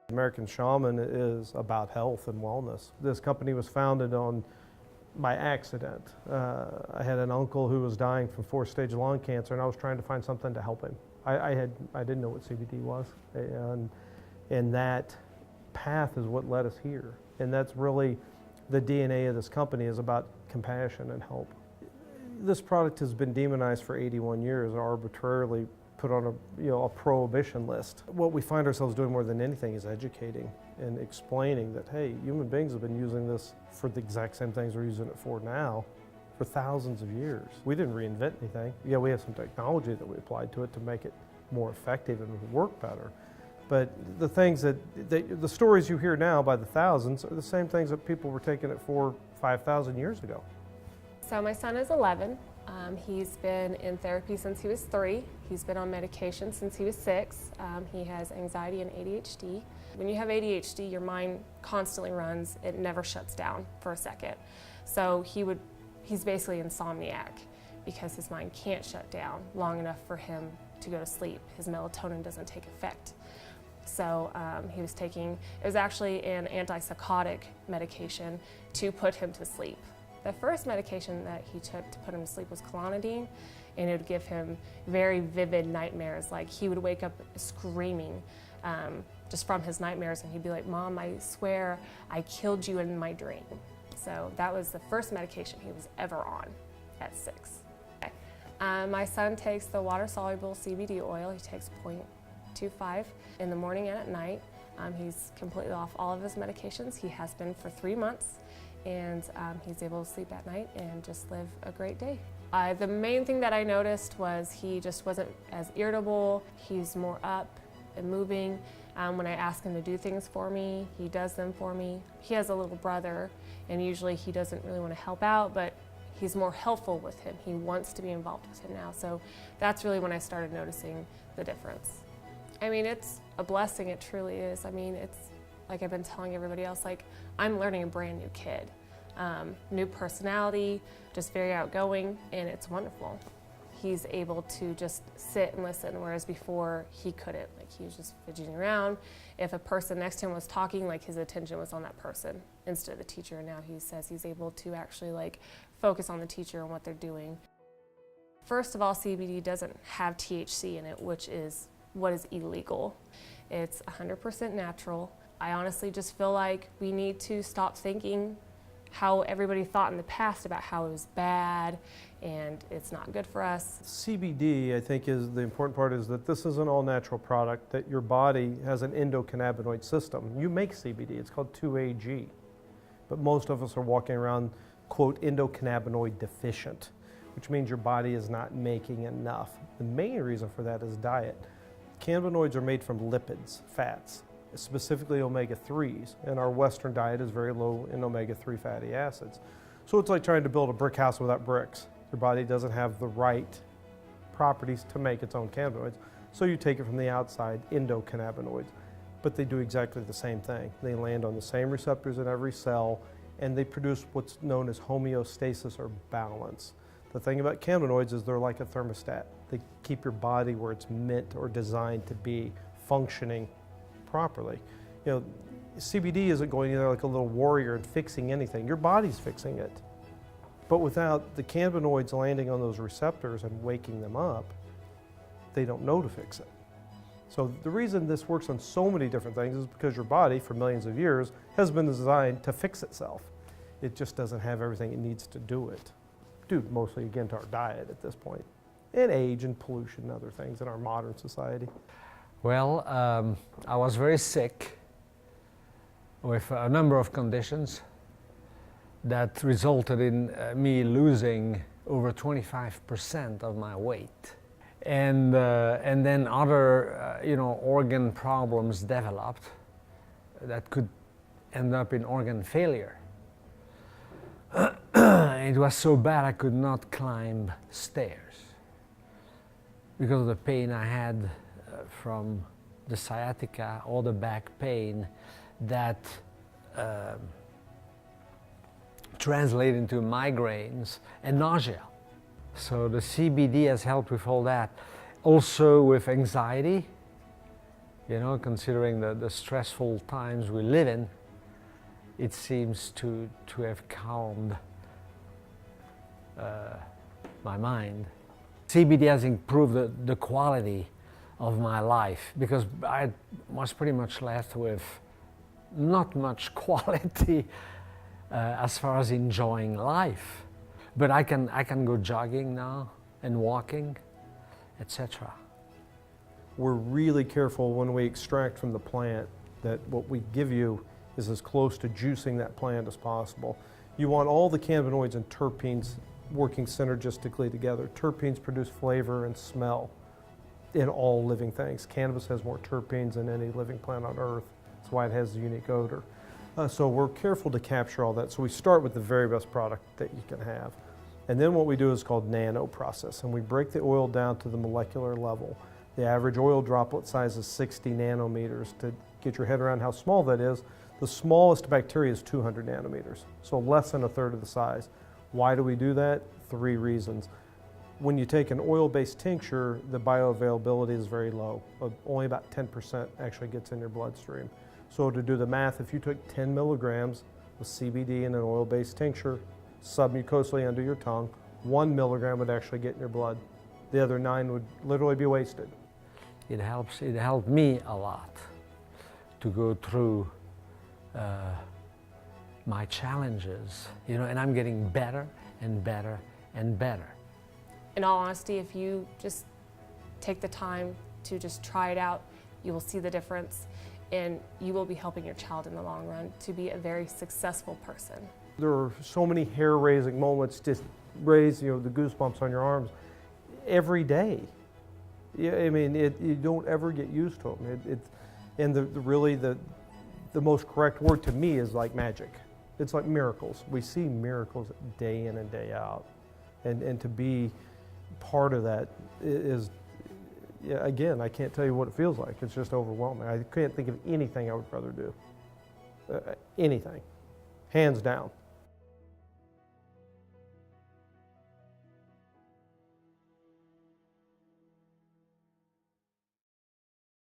American Shaman is about health and wellness. This company was founded by accident. I had an uncle who was dying from 4-stage lung cancer, and I was trying to find something to help him. I didn't know what CBD was, and that path is what led us here. And that's really the DNA of this company, is about compassion and help. This product has been demonized for 81 years, arbitrarily put on a prohibition list. What we find ourselves doing more than anything is educating and explaining that, hey, human beings have been using this for the exact same things we're using it for now for thousands of years. We didn't reinvent anything. Yeah, we have some technology that we applied to it to make it more effective and work better. But the things the stories you hear now by the thousands are the same things that people were taking it for 5,000 years ago. So my son is 11. He's been in therapy since he was 3. He's been on medication since he was 6. He has anxiety and ADHD. When you have ADHD, your mind constantly runs. It never shuts down for a second. So he's basically insomniac because his mind can't shut down long enough for him to go to sleep. His melatonin doesn't take effect. So he was taking, it was actually an antipsychotic medication to put him to sleep. The first medication that he took to put him to sleep was clonidine, and it would give him very vivid nightmares. Like, he would wake up screaming just from his nightmares, and he'd be like, "Mom, I swear I killed you in my dream." So that was the first medication he was ever on at 6. Okay. My son takes the water-soluble CBD oil. He takes 0.25 in the morning and at night. He's completely off all of his medications. He has been for 3 months. And he's able to sleep at night and just live a great day. The main thing that I noticed was he just wasn't as irritable. He's more up and moving. When I ask him to do things for me, he does them for me. He has a little brother, and usually he doesn't really want to help out, but he's more helpful with him. He wants to be involved with him now. So that's really when I started noticing the difference. I mean, it's a blessing, it truly is. I mean, it's like I've been telling everybody else, like, I'm learning a brand new kid. New personality, just very outgoing, and it's wonderful. He's able to just sit and listen, whereas before he couldn't. Like, he was just fidgeting around. If a person next to him was talking, like, his attention was on that person instead of the teacher. And now he says he's able to actually like focus on the teacher and what they're doing. First of all, CBD doesn't have THC in it, which is what is illegal. It's 100% natural. I honestly just feel like we need to stop thinking how everybody thought in the past about how it was bad and it's not good for us. CBD, I think, is the important part, is that this is an all-natural product, that your body has an endocannabinoid system. You make CBD, it's called 2-AG, but most of us are walking around, quote, endocannabinoid deficient, which means your body is not making enough. The main reason for that is diet. Cannabinoids are made from lipids, fats, specifically omega-3s, and our Western diet is very low in omega-3 fatty acids. So it's like trying to build a brick house without bricks. Your body doesn't have the right properties to make its own cannabinoids, so you take it from the outside, endocannabinoids. But they do exactly the same thing. They land on the same receptors in every cell, and they produce what's known as homeostasis, or balance. The thing about cannabinoids is they're like a thermostat. They keep your body where it's meant or designed to be, functioning properly. You know, CBD isn't going in there like a little warrior and fixing anything. Your body's fixing it. But without the cannabinoids landing on those receptors and waking them up, they don't know to fix it. So the reason this works on so many different things is because your body, for millions of years, has been designed to fix itself. It just doesn't have everything it needs to do it. Due mostly, again, to our diet at this point, and age and pollution and other things in our modern society. Well, I was very sick with a number of conditions that resulted in me losing over 25% of my weight. And then other, organ problems developed that could end up in organ failure. It was so bad I could not climb stairs because of the pain I had from the sciatica or the back pain that translate into migraines and nausea. So the CBD has helped with all that. Also with anxiety, You know, considering the stressful times we live in, it seems to have calmed my mind. CBD has improved the quality of my life, because I was pretty much left with not much quality as far as enjoying life. But I can go jogging now and walking, etc. We're really careful when we extract from the plant that what we give you is as close to juicing that plant as possible. You want all the cannabinoids and terpenes working synergistically together. Terpenes produce flavor and smell in all living things. Cannabis has more terpenes than any living plant on earth. That's why it has the unique odor. So we're careful to capture all that. So we start with the very best product that you can have. And then what we do is called nano process, and we break the oil down to the molecular level. The average oil droplet size is 60 nanometers. To get your head around how small that is, the smallest bacteria is 200 nanometers, so less than a third of the size. Why do we do that? 3 reasons. When you take an oil-based tincture, the bioavailability is very low. Only about 10% actually gets in your bloodstream. So to do the math, if you took 10 milligrams of CBD in an oil-based tincture, submucosally under your tongue, 1 milligram would actually get in your blood. The other 9 would literally be wasted. It helped me a lot to go through my challenges, you know, and I'm getting better and better and better. In all honesty, if you just take the time to just try it out, you will see the difference, and you will be helping your child in the long run to be a very successful person. There are so many hair-raising moments, just raise, you know, the goosebumps on your arms every day. Yeah, I mean, you don't ever get used to them. And the most correct word to me is like magic. It's like miracles. We see miracles day in and day out. And to be part of that is, yeah, again, I can't tell you what it feels like. It's just overwhelming. I can't think of anything I would rather do. Anything. Hands down.